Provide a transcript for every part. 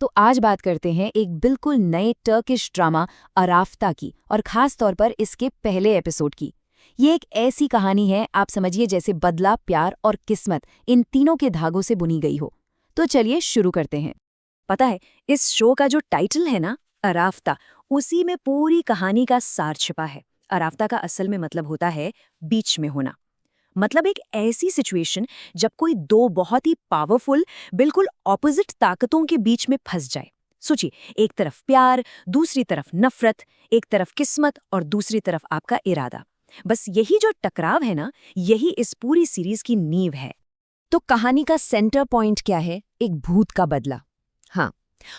तो आज बात करते हैं एक बिल्कुल नए टर्किश ड्रामा अराफ्ता की, और खास तौर पर इसके पहले एपिसोड की। ये एक ऐसी कहानी है, आप समझिए जैसे बदला, प्यार और किस्मत इन तीनों के धागों से बुनी गई हो। तो चलिए शुरू करते हैं। पता है, इस शो का जो टाइटल है ना, अराफ्ता, उसी में पूरी कहानी का सार छिपा है। अराफ्ता का असल में मतलब होता है बीच में होना। मतलब एक ऐसी सिचुएशन जब कोई दो बहुत ही पावरफुल, बिल्कुल ऑपोजिट ताकतों के बीच में फंस जाए। सोचिए, एक तरफ प्यार, दूसरी तरफ नफरत, एक तरफ किस्मत और दूसरी तरफ आपका इरादा। बस यही जो टकराव है ना, यही इस पूरी सीरीज की नींव है। तो कहानी का सेंटर पॉइंट क्या है? एक भूत का बदला। हाँ,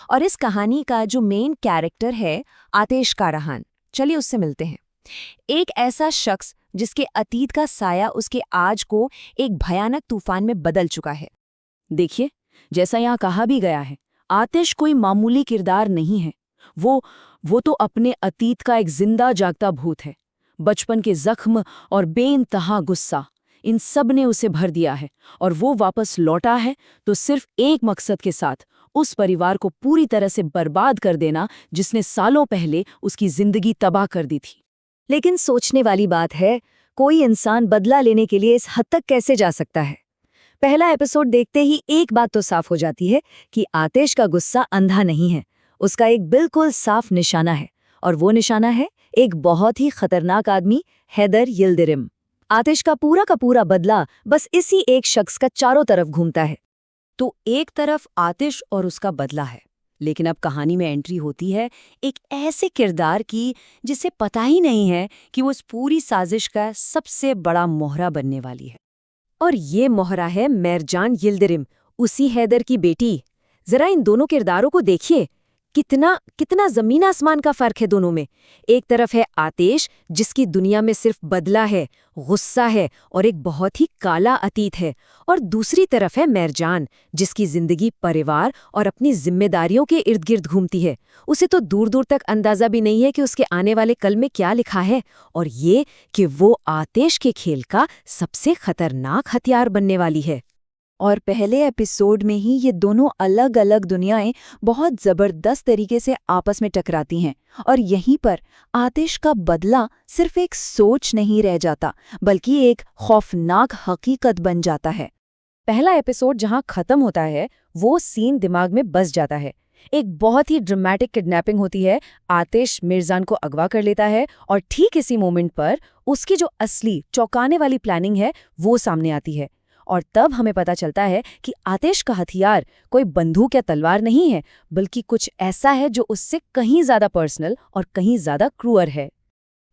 और इस कहानी का जो मेन कैरेक्टर है आतिश कारहान, चलिए उससे मिलते हैं। एक ऐसा शख्स जिसके अतीत का साया उसके आज को एक भयानक तूफान में बदल चुका है। देखिए, जैसा यहाँ कहा भी गया है, आतिश कोई मामूली किरदार नहीं है। वो तो अपने अतीत का एक जिंदा जागता भूत है। बचपन के जख्म और बेइंतहा गुस्सा, इन सब ने उसे भर दिया है, और वो वापस लौटा है तो सिर्फ एक मकसद के साथ, उस परिवार को पूरी तरह से बर्बाद कर देना जिसने सालों पहले उसकी जिंदगी तबाह कर दी थी। लेकिन सोचने वाली बात है, कोई इंसान बदला लेने के लिए इस हद तक कैसे जा सकता है? पहला एपिसोड देखते ही एक बात तो साफ हो जाती है कि आतिश का गुस्सा अंधा नहीं है। उसका एक बिल्कुल साफ निशाना है, और वो निशाना है एक बहुत ही खतरनाक आदमी, हैदर यिल्दिरिम। आतिश का पूरा बदला बस इसी एक शख्स का चारों तरफ घूमता है। तो एक तरफ आतिश और उसका बदला है, लेकिन अब कहानी में एंट्री होती है एक ऐसे किरदार की जिसे पता ही नहीं है कि वो इस पूरी साजिश का सबसे बड़ा मोहरा बनने वाली है। और ये मोहरा है मेरजान यिल्दिरिम, उसी हैदर की बेटी। जरा इन दोनों किरदारों को देखिए, कितना कितना जमीन आसमान का फर्क है दोनों में। एक तरफ है आतिश, जिसकी दुनिया में सिर्फ बदला है, गुस्सा है और एक बहुत ही काला अतीत है, और दूसरी तरफ है मेरजान, जिसकी जिंदगी परिवार और अपनी जिम्मेदारियों के इर्द गिर्द घूमती है। उसे तो दूर दूर तक अंदाजा भी नहीं है कि उसके आने वाले कल में क्या लिखा है, और ये कि वो आतिश के खेल का सबसे खतरनाक हथियार बनने वाली है। और पहले एपिसोड में ही ये दोनों अलग अलग दुनियाएं बहुत जबरदस्त तरीके से आपस में टकराती हैं, और यहीं पर आतिश का बदला सिर्फ एक सोच नहीं रह जाता, बल्कि एक खौफनाक हकीकत बन जाता है। पहला एपिसोड जहां खत्म होता है, वो सीन दिमाग में बस जाता है। एक बहुत ही ड्रामेटिक किडनैपिंग होती है। आतिश मिर्जान को अगवा कर लेता है, और ठीक इसी मोमेंट पर उसकी जो असली चौंकाने वाली प्लानिंग है वो सामने आती है। और तब हमें पता चलता है कि आतिश का हथियार कोई बंदूक या तलवार नहीं है, बल्कि कुछ ऐसा है जो उससे कहीं ज्यादा पर्सनल और कहीं ज्यादा क्रूर है।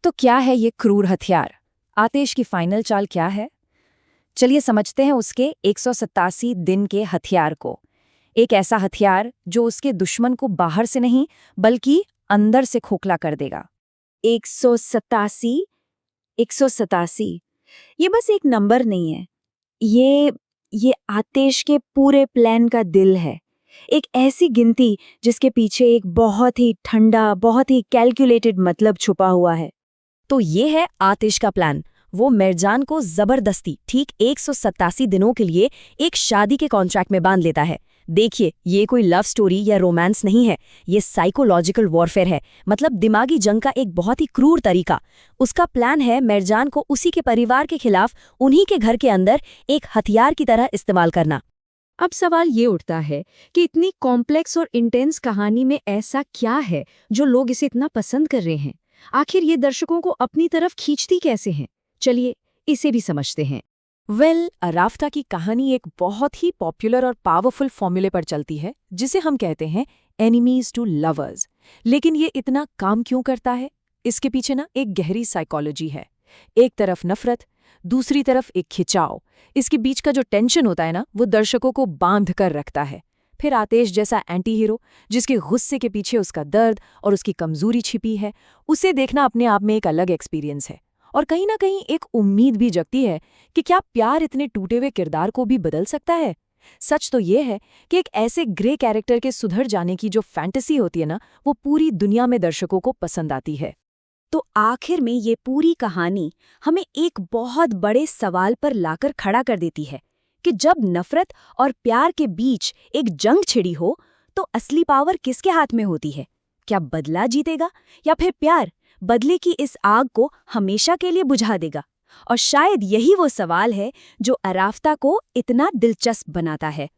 तो क्या है ये क्रूर हथियार? आतिश की फाइनल चाल क्या है? चलिए समझते हैं उसके 187 दिन के हथियार को। एक ऐसा हथियार जो उसके दुश्मन को बाहर से नहीं बल्कि अंदर से खोखला कर देगा। 187, 187, ये बस एक नंबर नहीं है। ये आतिश के पूरे प्लान का दिल है। एक ऐसी गिनती जिसके पीछे एक बहुत ही ठंडा, बहुत ही कैलकुलेटेड मतलब छुपा हुआ है। तो ये है आतिश का प्लान। वो मिर्जान को जबरदस्ती ठीक 187 दिनों के लिए एक शादी के कॉन्ट्रैक्ट में बांध लेता है। देखिए, ये कोई लव स्टोरी या रोमांस नहीं है, ये साइकोलॉजिकल वॉरफेयर है, मतलब दिमागी जंग का एक बहुत ही क्रूर तरीका। उसका प्लान है मिर्जान को उसी के परिवार के खिलाफ उन्हीं के घर के अंदर एक हथियार की तरह इस्तेमाल करना। अब सवाल ये उठता है कि इतनी कॉम्प्लेक्स और इंटेंस कहानी में ऐसा क्या है जो लोग इसे इतना पसंद कर रहे हैं? आखिर ये दर्शकों को अपनी तरफ खींचती कैसे हैं? चलिए इसे भी समझते हैं। अराफ्ता की कहानी एक बहुत ही पॉपुलर और पावरफुल फॉर्मूले पर चलती है, जिसे हम कहते हैं एनिमीज टू लवर्स। लेकिन ये इतना काम क्यों करता है? इसके पीछे ना एक गहरी साइकोलॉजी है। एक तरफ नफरत, दूसरी तरफ एक खिंचाव। इसके बीच का जो टेंशन होता है ना, वो दर्शकों को बांध कर रखता है। फिर आतिश जैसा एंटी हीरो, जिसके गुस्से के पीछे उसका दर्द और उसकी कमजोरी छिपी है, उसे देखना अपने आप में एक अलग एक्सपीरियंस है। और कहीं ना कहीं एक उम्मीद भी जगती है कि क्या प्यार इतने टूटे हुए किरदार को भी बदल सकता है। सच तो ये है कि एक ऐसे ग्रे कैरेक्टर के सुधर जाने की जो फैंटेसी होती है ना, वो पूरी दुनिया में दर्शकों को पसंद आती है। तो आखिर में ये पूरी कहानी हमें एक बहुत बड़े सवाल पर लाकर खड़ा कर देती है कि जब नफरत और प्यार के बीच एक जंग छिड़ी हो, तो असली पावर किसके हाथ में होती है? क्या बदला जीतेगा या फिर प्यार बदले की इस आग को हमेशा के लिए बुझा देगा? और शायद यही वो सवाल है जो अराफ्ता को इतना दिलचस्प बनाता है।